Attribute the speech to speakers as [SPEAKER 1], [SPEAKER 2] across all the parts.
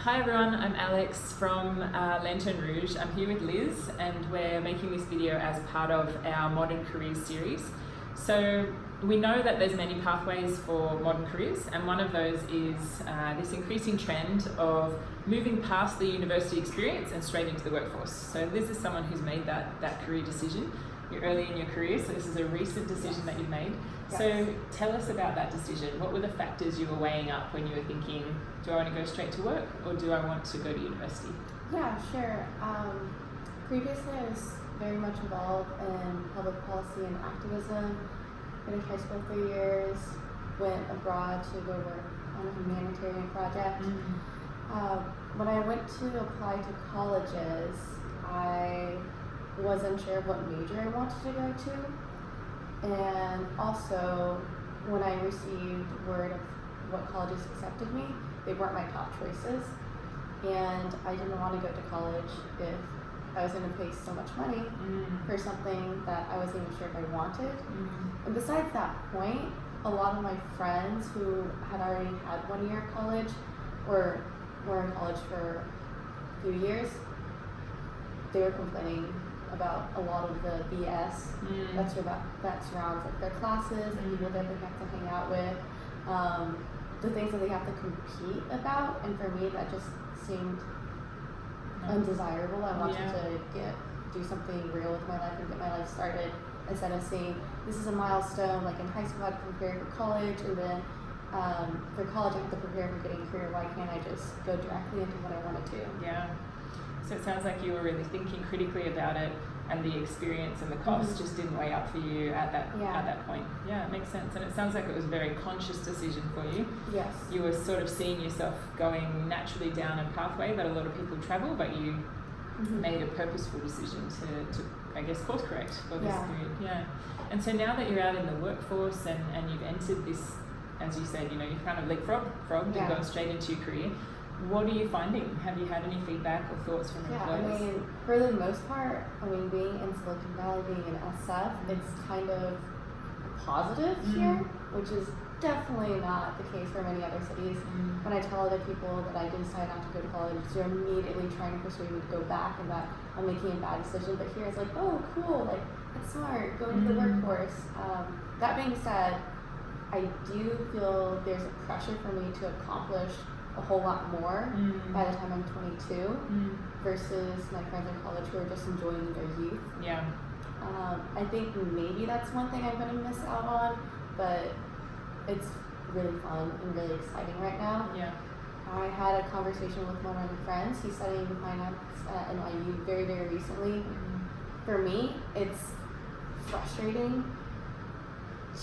[SPEAKER 1] Hi everyone, I'm Alex from Lanterne Rouge. I'm here with Liz and we're making this video as part of our Modern Careers series. So we know that there's many pathways for modern careers, and one of those is this increasing trend of moving past the university experience and straight into the workforce. So Liz is someone who's made that career decision. You're early in your career, so this is a recent decision that you've made. Yes. So tell us about that decision. What were the factors you were weighing up when you were thinking, do I want to go straight to work or do I want to go to university?
[SPEAKER 2] Yeah, sure. Previously I was very much involved in public policy and activism. Finished high school 3 years, went abroad to go work on a humanitarian project. Mm-hmm. When I went to apply to colleges, I was unsure of what major I wanted to go to. And also, when I received word of what colleges accepted me, they weren't my top choices. And I didn't want to go to college if I was going to pay so much money for something that I wasn't even sure if I wanted. And besides that point, a lot of my friends who had already had 1 year of college or were in college for a few years, they were complaining about a lot of the BS that surrounds like their classes and people that they have to hang out with, the things that they have to compete about. And for me, that just seemed undesirable. I wanted to do something real with my life and get my life started, instead of saying this is a milestone. Like in high school, I had to prepare for college, and then for college, I have to prepare for getting a career. Why can't I just go directly into what I wanted to?
[SPEAKER 1] Yeah. So it sounds like you were really thinking critically about it, and the experience and the cost just didn't weigh up for you at that point. Yeah, it makes sense. And it sounds like it was a very conscious decision for you.
[SPEAKER 2] Yes.
[SPEAKER 1] You were sort of seeing yourself going naturally down a pathway that a lot of people travel, but you made a purposeful decision to I guess, course correct for this period. Yeah. And so now that you're out in the workforce and you've entered this, as you said, you've kind of leapfrogged and gone straight into your career. What are you finding? Have you had any feedback or thoughts from employers?
[SPEAKER 2] I mean, for the most part, being in Silicon Valley, being in SF, it's kind of positive here, which is definitely not the case for many other cities. When I tell other people that I did decide not to go to college, they're immediately trying to persuade me to go back and that I'm making a bad decision. But here it's like, oh, cool, like, that's smart, go into the workforce. That being said, I do feel there's a pressure for me to accomplish a whole lot more by the time I'm 22 versus my friends in college who are just enjoying their youth.
[SPEAKER 1] Yeah.
[SPEAKER 2] I think maybe that's one thing I'm going to miss out on, but it's really fun and really exciting right now.
[SPEAKER 1] Yeah.
[SPEAKER 2] I had a conversation with one of my friends. He's studying finance at NYU very, very recently. For me, it's frustrating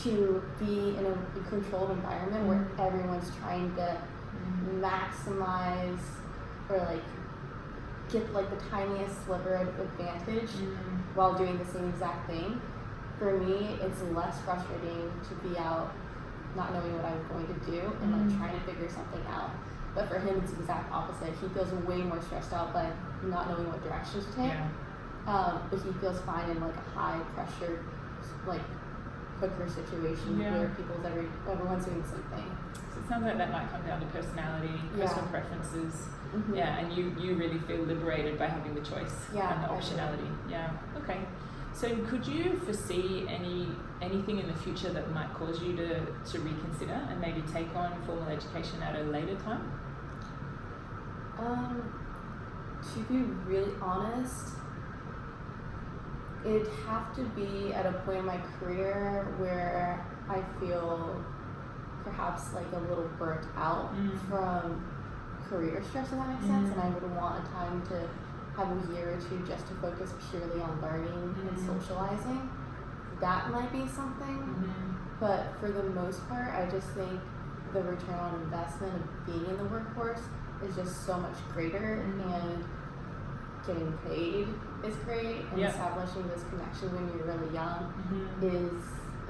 [SPEAKER 2] to be in a controlled environment where everyone's trying to maximize or get the tiniest sliver of advantage while doing the same exact thing. For me, it's less frustrating to be out not knowing what I'm going to do and trying to figure something out. But for him, it's the exact opposite. He feels way more stressed out by not knowing what direction to take. But he feels fine in a high pressure, cooker situation where everyone's doing the same thing.
[SPEAKER 1] So it sounds like that might come down to personality, personal preferences. And you really feel liberated by having the choice and the optionality. Yeah. Okay. So could you foresee anything in the future that might cause you to reconsider and maybe take on formal education at a later time?
[SPEAKER 2] To be really honest, it'd have to be at a point in my career where I feel perhaps a little burnt out from career stress, if that makes sense, and I would want a time to have a year or two just to focus purely on learning and socializing. That might be something, but for the most part, I just think the return on investment of being in the workforce is just so much greater, and getting paid is great, and establishing this connection when you're really young is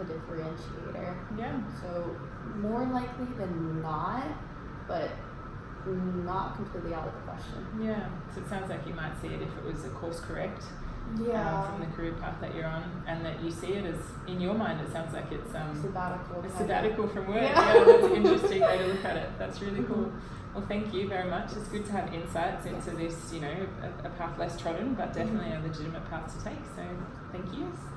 [SPEAKER 2] a differentiator.
[SPEAKER 1] Yeah.
[SPEAKER 2] So more likely than not, but not completely out of the question.
[SPEAKER 1] Yeah. So it sounds like you might see it if it was a course correct
[SPEAKER 2] Yeah.
[SPEAKER 1] from the career path that you're on, and that you see it as, in your mind, it sounds like it's
[SPEAKER 2] sabbatical.
[SPEAKER 1] a sabbatical from work.
[SPEAKER 2] Yeah.
[SPEAKER 1] Yeah, that's an interesting way to look at it. That's really cool. Well, thank you very much. It's good to have insights into this, you know, a path less trodden, but definitely a legitimate path to take. So, thank you.